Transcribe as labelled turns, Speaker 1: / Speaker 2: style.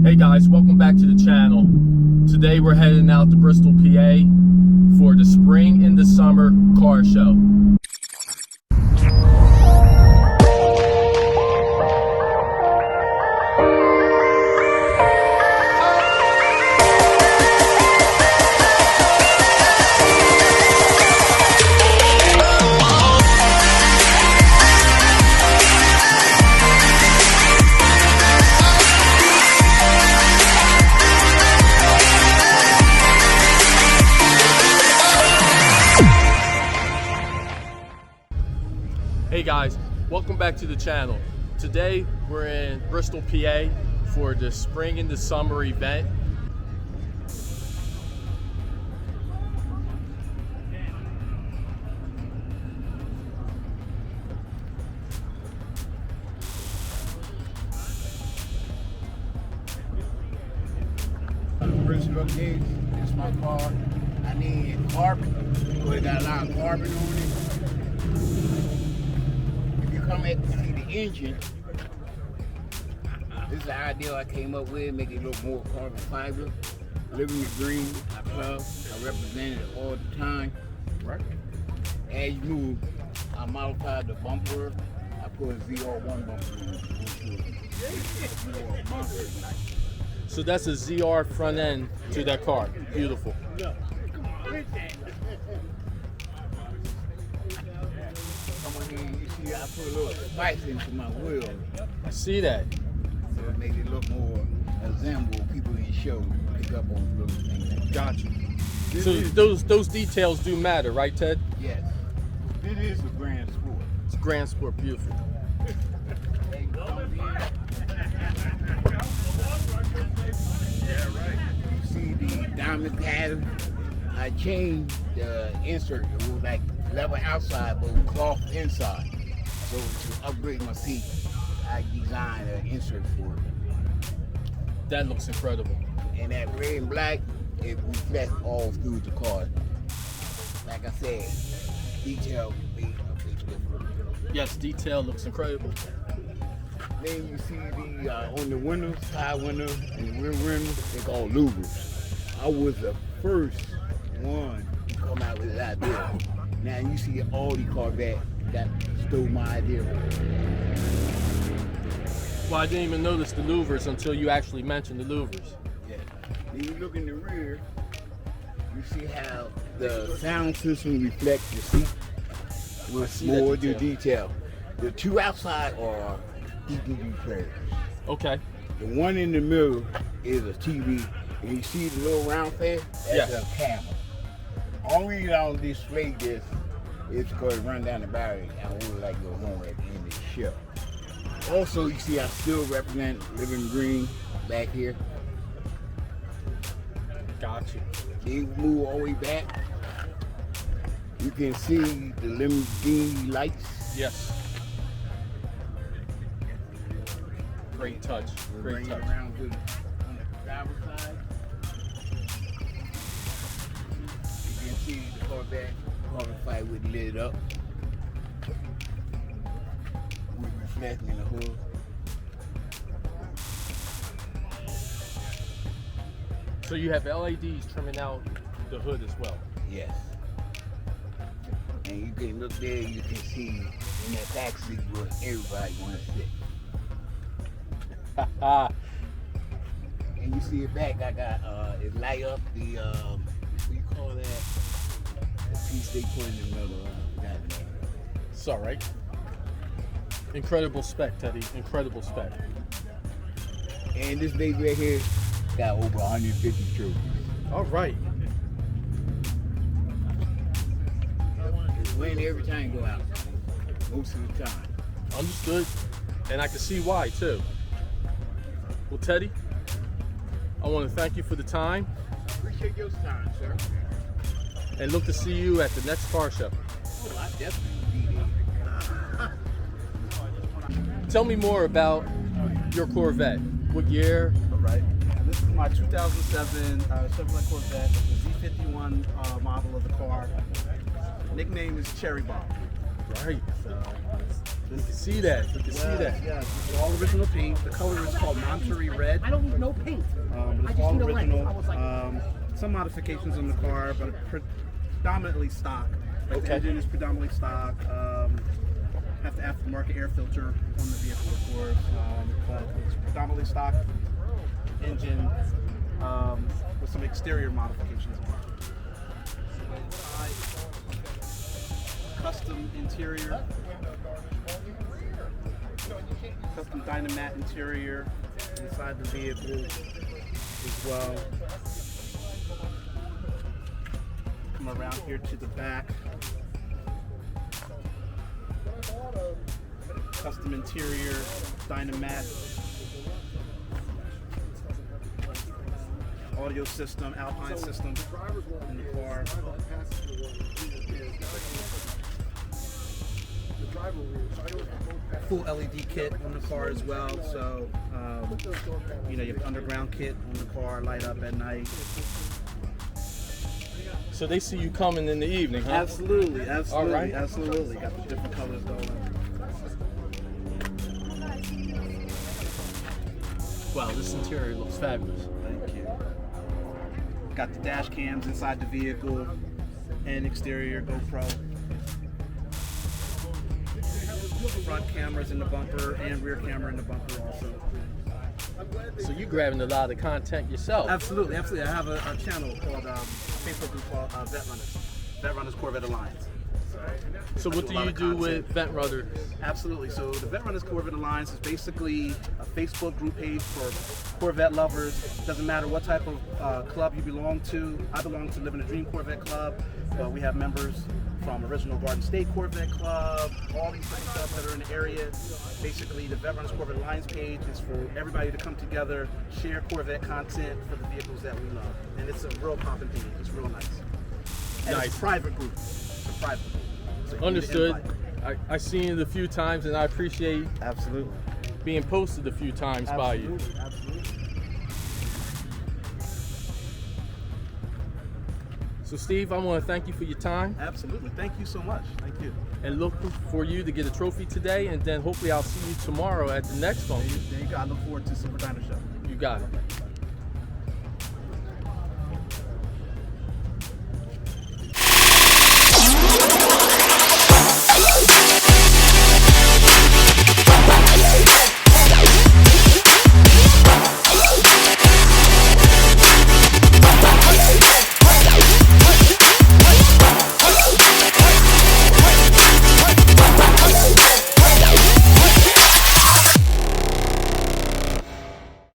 Speaker 1: Hey guys, welcome back to the channel. Today we're heading out to Bristol, PA for the Spring in the Summer car show. Hey guys, welcome back to the channel. Today we're in Bristol, PA for the Spring in the Summer event.
Speaker 2: Bristol gates, it's my car. I need carbon, because it got a lot of carbon on it. If you come at see the engine, this is the idea I came up with, make it look more carbon fiber. Living the green, I love, I represent it all the time.
Speaker 1: Right.
Speaker 2: As you move, I modified the bumper. I put a ZR1 bumper in.
Speaker 1: So that's a ZR front end to that car. Beautiful.
Speaker 2: Come on here, you see I put a little spice into my wheel.
Speaker 1: I see that.
Speaker 2: So it made it look more assemble people in the show pick up on little things.
Speaker 1: Gotcha. So those details do matter, right, Ted?
Speaker 2: Yes. This is a grand sport.
Speaker 1: It's Grand Sport, beautiful.
Speaker 2: You see the diamond pattern. I changed the insert. It was like leather outside but cloth inside. So to upgrade my seat, I designed an insert for it.
Speaker 1: That looks incredible.
Speaker 2: And that red and black, it reflects all through the car. Like I said, detail made a big difference.
Speaker 1: Yes, detail looks incredible.
Speaker 2: Then you see the on the windows, side windows, and the rear windows, they called louvers. I was the first one to come out with that idea. Now you see all the Corvette that stole my idea.
Speaker 1: Well, I didn't even notice the louvers until you actually mentioned the louvers.
Speaker 2: Yeah. Then you look in the rear, you see how the sound system reflects the seat with more the detail. The two outside are DVD players.
Speaker 1: Okay.
Speaker 2: The one in the middle is a TV, and you see the little round face? That's a camera. Only reason I don't display this is because it runs down the battery. I would like to go home at the end of the show. Also, you see I still represent living green back here.
Speaker 1: Gotcha.
Speaker 2: They move all the way back. You can see the limousine lights.
Speaker 1: Yes. Great touch.
Speaker 2: We'll
Speaker 1: Great
Speaker 2: bring
Speaker 1: touch.
Speaker 2: it around to the driver's side. You can see the Corvette carbon fiber with lit up. With reflecting in the hood.
Speaker 1: So you have LEDs trimming out the hood as well.
Speaker 2: Yes. And you can look there, you can see in that back seat where everybody want to sit. And you see it back, I got it light up the what do you call that? The piece they put in the middle of that.
Speaker 1: It's all right. Incredible spec, Teddy. Incredible spec.
Speaker 2: And this baby right here got over 150 trophies.
Speaker 1: All right.
Speaker 2: It's winning every time you go out. Most of the time.
Speaker 1: Understood. And I can see why too. Well, Teddy, I want to thank you for the time
Speaker 2: Appreciate your time, sir.
Speaker 1: and look to see you at the next car show.
Speaker 2: Oh, I definitely will be there.
Speaker 1: Tell me more about your Corvette. What year?
Speaker 3: All right. This is my 2007 Chevrolet Corvette, the Z51 model of the car. Nickname is Cherry Bomb.
Speaker 1: Right.
Speaker 3: So,
Speaker 1: You can see that. You can see that.
Speaker 3: Yes, this is all original paint. The color is called Monterey Red.
Speaker 4: I don't need no paint.
Speaker 3: But it's all original. Some modifications on the car, but predominantly stock. Like the engine is predominantly stock. Have the aftermarket air filter on the vehicle, of course, but it's predominantly stock engine with some exterior modifications on it. Custom interior, custom Dynamat interior inside the vehicle as well. Come around here to the back. Custom interior, Dynamat, audio system, Alpine system in the car. Full LED kit on the car as well, so you know, you have underground kit on the car, light up at night.
Speaker 1: So they see you coming in the evening, huh?
Speaker 3: Absolutely, absolutely,
Speaker 1: All right.
Speaker 3: absolutely. Got the different colors going.
Speaker 1: Wow, this interior looks fabulous.
Speaker 3: Thank you. Got the dash cams inside the vehicle and exterior GoPro. Front cameras in the bumper and rear camera in the bumper also.
Speaker 1: So you're grabbing a lot of content yourself.
Speaker 3: Absolutely, absolutely. I have a channel called, a Facebook group called Vet Runners Corvette Alliance.
Speaker 1: So what do you do with Vent Runners?
Speaker 3: Absolutely. So the Vet Runners Corvette Alliance is basically a Facebook group page for Corvette lovers. Doesn't matter what type of club you belong to. I belong to Living a Dream Corvette Club. We have members from Original Garden State Corvette Club, all these different clubs that are in the area. Basically, the Vet Runners Corvette Alliance page is for everybody to come together, share Corvette content for the vehicles that we love. And it's a real poppin' page. It's real nice. And
Speaker 1: Nice.
Speaker 3: It's a private group. It's a private group. So you need to
Speaker 1: Understood.
Speaker 3: invite.
Speaker 1: I've seen it a few times, and I appreciate
Speaker 3: Absolutely.
Speaker 1: being posted a few times by you.
Speaker 3: Absolutely.
Speaker 1: So Steve, I want to thank you for your time,
Speaker 3: Absolutely. Thank you so much. Thank you.
Speaker 1: and look for you to get a trophy today, and then hopefully I'll see you tomorrow at the next one.
Speaker 3: There you go. I look forward to Super Diner Show.
Speaker 1: You got it.